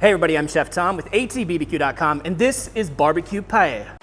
Hey everybody, I'm Chef Tom with atbbq.com, and this is Barbecue Paella.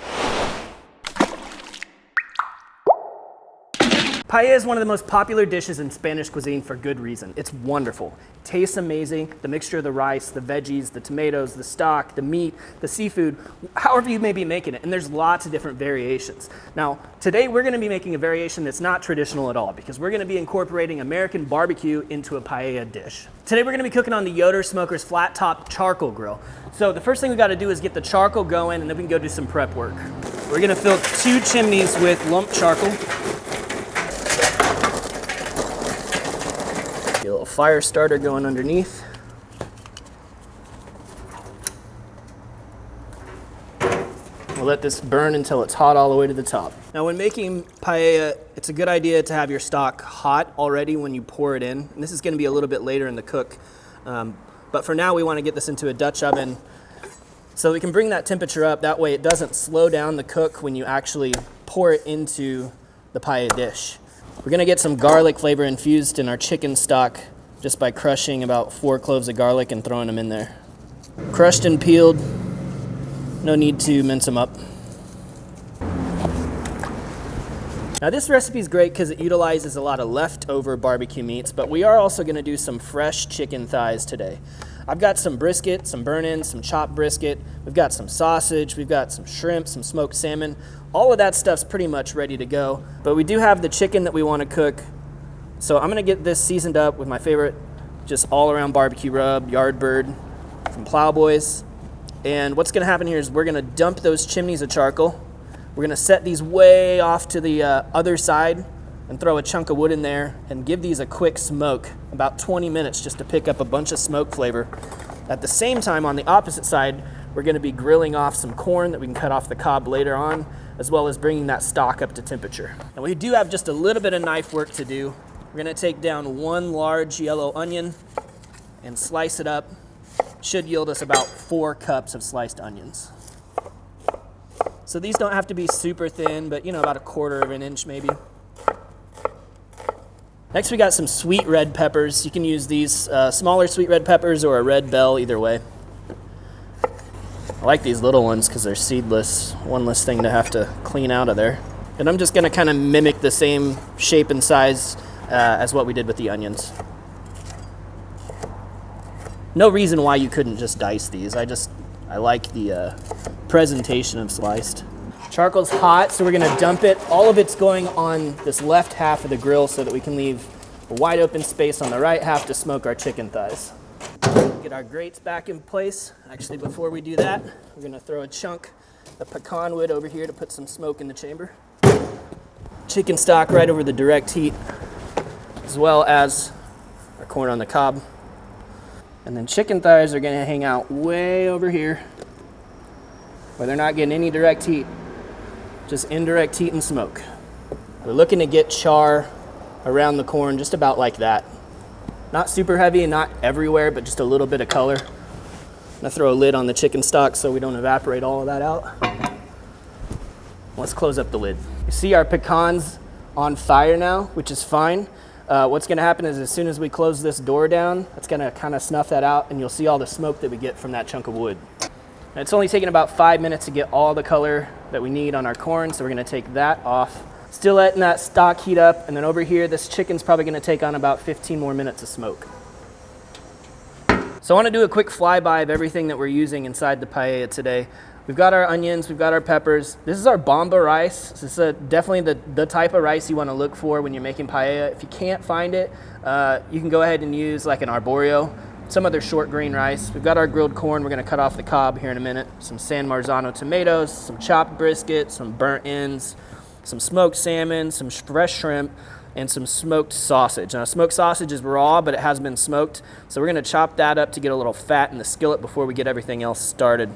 Paella is one of the most popular dishes in Spanish cuisine for good reason. It's wonderful. Tastes amazing. The mixture of the rice, the veggies, the tomatoes, the stock, the meat, the seafood, however you may be making it. And there's lots of different variations. Now, today we're gonna be making a variation that's not traditional at all because we're gonna be incorporating American barbecue into a paella dish. Today we're gonna be cooking on the Yoder Smoker's flat top charcoal grill. So the first thing we gotta do is get the charcoal going and then we can go do some prep work. We're gonna fill 2 chimneys with lumped charcoal. Get a little fire starter going underneath. We'll let this burn until it's hot all the way to the top. Now when making paella, it's a good idea to have your stock hot already when you pour it in. And this is gonna be a little bit later in the cook. But for now we wanna get this into a Dutch oven so we can bring that temperature up. That way it doesn't slow down the cook when you actually pour it into the paella dish. We're gonna get some garlic flavor infused in our chicken stock just by crushing about 4 cloves of garlic and throwing them in there. Crushed and peeled, no need to mince them up. Now this recipe is great because it utilizes a lot of leftover barbecue meats, but we are also gonna do some fresh chicken thighs today. I've got some brisket, some burn-ins, some chopped brisket. We've got some sausage, we've got some shrimp, some smoked salmon. All of that stuff's pretty much ready to go, but we do have the chicken that we want to cook. So I'm gonna get this seasoned up with my favorite just all-around barbecue rub, Yardbird from Plowboys. And what's gonna happen here is we're gonna dump those chimneys of charcoal. We're gonna set these way off to the other side and throw a chunk of wood in there and give these a quick smoke, about 20 minutes just to pick up a bunch of smoke flavor. At the same time, on the opposite side, we're gonna be grilling off some corn that we can cut off the cob later on, as well as bringing that stock up to temperature. And we do have just a little bit of knife work to do. We're gonna take down 1 large yellow onion and slice it up. Should yield us about 4 cups of sliced onions. So these don't have to be super thin, but about 1/4 of an inch maybe. Next we got some sweet red peppers. You can use these smaller sweet red peppers or a red bell, either way. I like these little ones because they're seedless. One less thing to have to clean out of there. And I'm just gonna kind of mimic the same shape and size as what we did with the onions. No reason why you couldn't just dice these. I like the presentation of sliced. Charcoal's hot, so we're gonna dump it. All of it's going on this left half of the grill so that we can leave a wide open space on the right half to smoke our chicken thighs. Get our grates back in place. Actually, before we do that, we're gonna throw a chunk of pecan wood over here to put some smoke in the chamber. Chicken stock right over the direct heat, as well as our corn on the cob. And then chicken thighs are gonna hang out way over here where they're not getting any direct heat, just indirect heat and smoke. We're looking to get char around the corn just about like that. Not super heavy and not everywhere, but just a little bit of color. I'm gonna throw a lid on the chicken stock so we don't evaporate all of that out. Let's close up the lid. You see our pecans on fire now, which is fine. What's gonna happen is as soon as we close this door down, it's gonna kind of snuff that out and you'll see all the smoke that we get from that chunk of wood. And it's only taken about 5 minutes to get all the color that we need on our corn, so we're gonna take that off. Still letting that stock heat up, and then over here, this chicken's probably gonna take on about 15 more minutes of smoke. So I wanna do a quick flyby of everything that we're using inside the paella today. We've got our onions, we've got our peppers. This is our bomba rice. This is definitely the type of rice you wanna look for when you're making paella. If you can't find it, you can go ahead and use like an arborio, some other short grain rice. We've got our grilled corn. We're gonna cut off the cob here in a minute. Some San Marzano tomatoes, some chopped brisket, some burnt ends, some smoked salmon, some fresh shrimp, and some smoked sausage. Now, smoked sausage is raw, but it has been smoked. So we're gonna chop that up to get a little fat in the skillet before we get everything else started.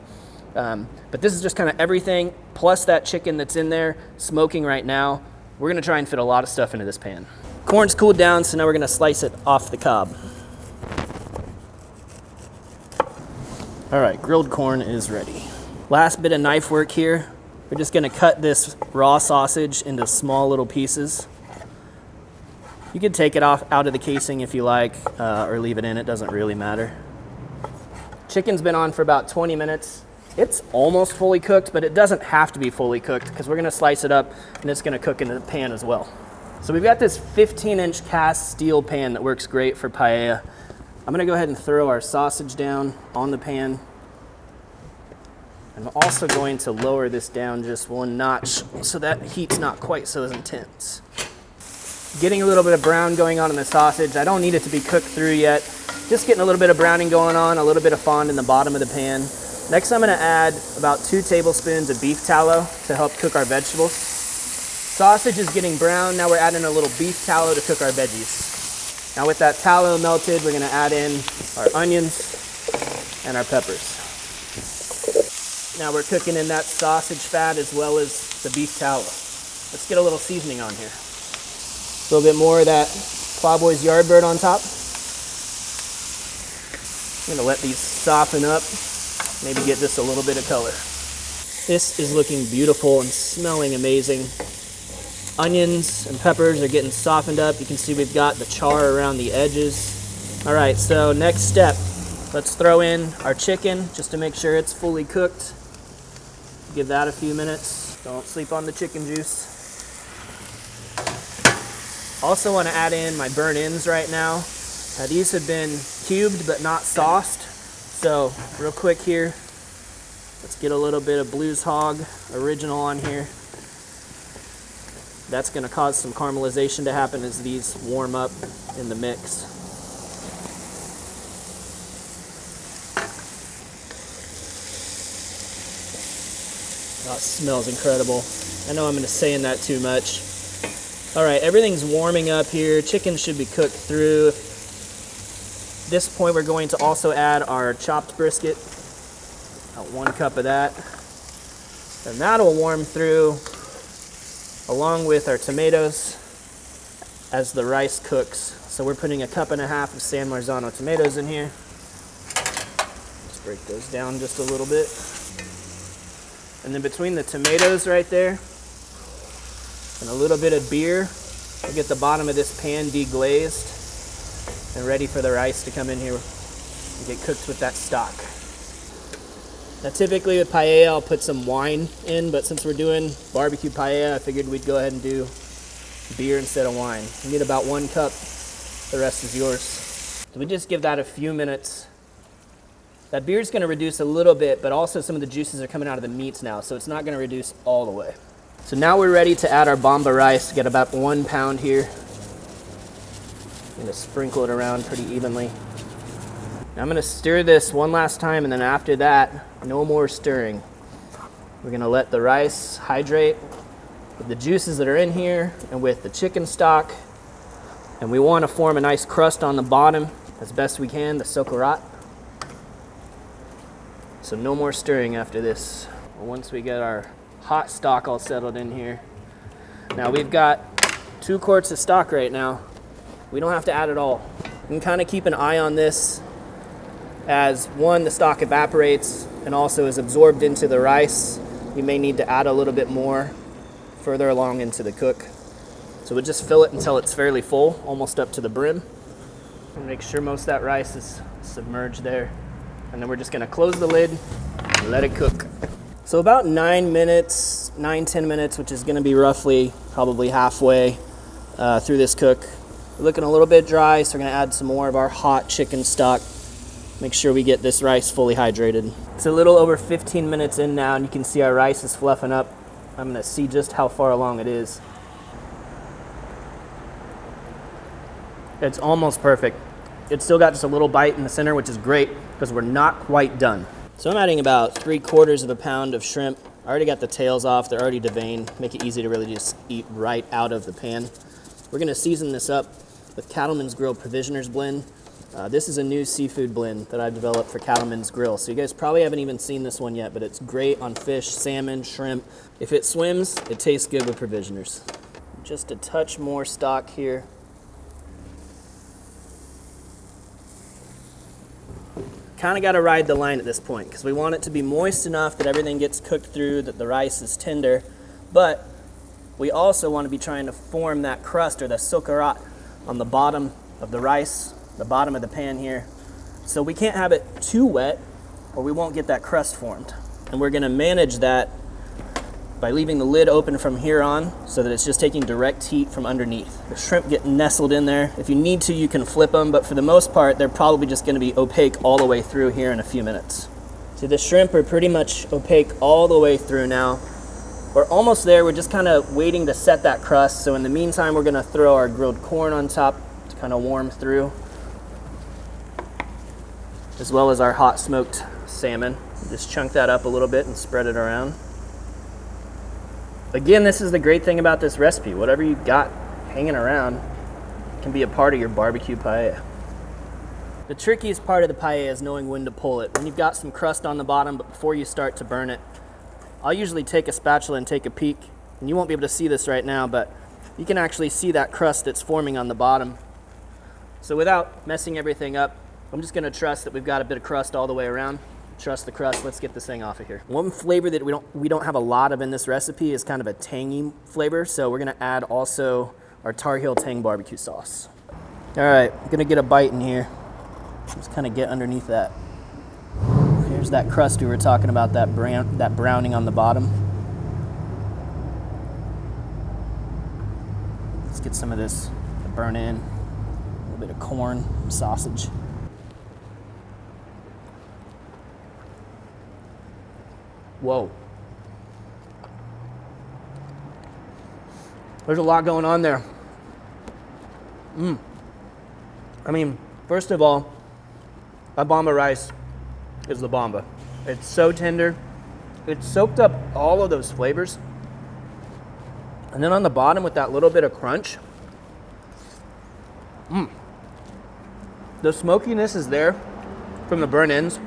But this is just kind of everything, plus that chicken that's in there, smoking right now. We're gonna try and fit a lot of stuff into this pan. Corn's cooled down, so now we're gonna slice it off the cob. All right, grilled corn is ready. Last bit of knife work here. We're just gonna cut this raw sausage into small little pieces. You could take it off out of the casing if you like, or leave it in, it doesn't really matter. Chicken's been on for about 20 minutes. It's almost fully cooked, but it doesn't have to be fully cooked because we're gonna slice it up and it's gonna cook in the pan as well. So we've got this 15-inch cast steel pan that works great for paella. I'm gonna go ahead and throw our sausage down on the pan. I'm also going to lower this down just one notch so that heat's not quite so intense. Getting a little bit of brown going on in the sausage. I don't need it to be cooked through yet. Just getting a little bit of browning going on, a little bit of fond in the bottom of the pan. Next, I'm gonna add about 2 tablespoons of beef tallow to help cook our vegetables. Sausage is getting brown. Now we're adding a little beef tallow to cook our veggies. Now with that tallow melted, we're gonna add in our onions and our peppers. Now we're cooking in that sausage fat as well as the beef tallow. Let's get a little seasoning on here. A little bit more of that Clawboy's Yardbird on top. I'm gonna let these soften up, maybe get just a little bit of color. This is looking beautiful and smelling amazing. Onions and peppers are getting softened up. You can see we've got the char around the edges. All right, so next step, let's throw in our chicken just to make sure it's fully cooked. Give that a few minutes. Don't sleep on the chicken juice. Also want to add in my burnt ends right now. Now these have been cubed but not sauced. So real quick here, let's get a little bit of Blues Hog original on here. That's going to cause some caramelization to happen as these warm up in the mix. Oh, it smells incredible. I know I'm going to saying that too much. All right, everything's warming up here. Chicken should be cooked through. At this point, we're going to also add our chopped brisket. About 1 cup of that. And that'll warm through along with our tomatoes as the rice cooks. So we're putting 1.5 cups of San Marzano tomatoes in here. Let's break those down just a little bit. And then between the tomatoes right there and a little bit of beer, we'll get the bottom of this pan deglazed and ready for the rice to come in here and get cooked with that stock. Now typically with paella, I'll put some wine in, but since we're doing barbecue paella, I figured we'd go ahead and do beer instead of wine. You need about 1 cup, the rest is yours. So we just give that a few minutes. That beer's gonna reduce a little bit, but also some of the juices are coming out of the meats now, so it's not gonna reduce all the way. So now we're ready to add our bomba rice. Get about 1 pound here. I'm gonna sprinkle it around pretty evenly. Now I'm gonna stir this one last time, and then after that, no more stirring. We're gonna let the rice hydrate with the juices that are in here and with the chicken stock. And we wanna form a nice crust on the bottom as best we can, the Socarrat. So no more stirring after this. Once we get our hot stock all settled in here. Now we've got 2 quarts of stock right now. We don't have to add it all. You can kind of keep an eye on this as one, the stock evaporates and also is absorbed into the rice. You may need to add a little bit more further along into the cook. So we'll just fill it until it's fairly full, almost up to the brim. And make sure most of that rice is submerged there. And then we're just gonna close the lid and let it cook. So about 10 minutes, which is gonna be roughly probably halfway through this cook. We're looking a little bit dry, so we're gonna add some more of our hot chicken stock. Make sure we get this rice fully hydrated. It's a little over 15 minutes in now, and you can see our rice is fluffing up. I'm gonna see just how far along it is. It's almost perfect. It's still got just a little bite in the center, which is great because we're not quite done. So I'm adding about 3/4 of a pound of shrimp. I already got the tails off, they're already deveined. Make it easy to really just eat right out of the pan. We're gonna season this up with Cattleman's Grill Provisioners blend. This is a new seafood blend that I've developed for Cattleman's Grill. So you guys probably haven't even seen this one yet, but it's great on fish, salmon, shrimp. If it swims, it tastes good with Provisioners. Just a touch more stock here. Kind of got to ride the line at this point because we want it to be moist enough that everything gets cooked through, that the rice is tender, but we also want to be trying to form that crust or the Socarrat on the bottom of the rice, the bottom of the pan here. So we can't have it too wet, or we won't get that crust formed. And we're gonna manage that by leaving the lid open from here on so that it's just taking direct heat from underneath. The shrimp get nestled in there. If you need to, you can flip them, but for the most part, they're probably just gonna be opaque all the way through here in a few minutes. So the shrimp are pretty much opaque all the way through now. We're almost there. We're just kind of waiting to set that crust. So in the meantime, we're gonna throw our grilled corn on top to kind of warm through, as well as our hot smoked salmon. Just chunk that up a little bit and spread it around. Again, this is the great thing about this recipe. Whatever you got hanging around can be a part of your barbecue paella. The trickiest part of the paella is knowing when to pull it. When you've got some crust on the bottom, but before you start to burn it, I'll usually take a spatula and take a peek. And you won't be able to see this right now, but you can actually see that crust that's forming on the bottom. So without messing everything up, I'm just gonna trust that we've got a bit of crust all the way around. Trust the crust. Let's get this thing off of here. One flavor that we don't have a lot of in this recipe is kind of a tangy flavor, so we're gonna add also our Tar Heel Tang barbecue sauce. All right, I'm gonna get a bite in here. Just kind of get underneath that. Here's that crust we were talking about, that browning on the bottom. Let's get some of this to burn in. A little bit of corn, sausage. Whoa. There's a lot going on there. I mean, first of all, a bomba rice is the bomba. It's so tender. It's soaked up all of those flavors. And then on the bottom with that little bit of crunch. The smokiness is there from the burnt ends.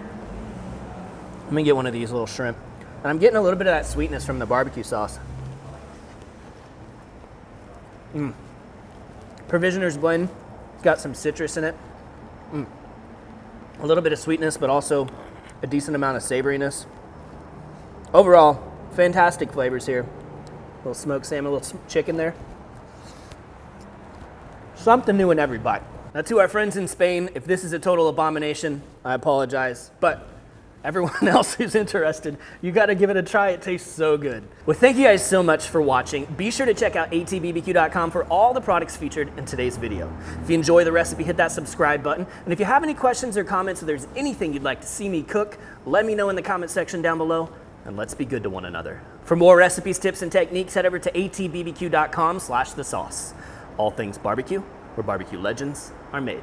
Let me get one of these little shrimp. And I'm getting a little bit of that sweetness from the barbecue sauce. Provisioner's blend. It's got some citrus in it. A little bit of sweetness, but also a decent amount of savoriness. Overall, fantastic flavors here. A little smoked salmon, a little chicken there. Something new in every bite. Now to our friends in Spain, if this is a total abomination, I apologize. But everyone else who's interested, you gotta give it a try. It tastes so good. Well, thank you guys so much for watching. Be sure to check out atbbq.com for all the products featured in today's video. If you enjoy the recipe, hit that subscribe button. And if you have any questions or comments, or there's anything you'd like to see me cook, let me know in the comment section down below, and let's be good to one another. For more recipes, tips, and techniques, head over to atbbq.com/thesauce. All things barbecue, where barbecue legends are made.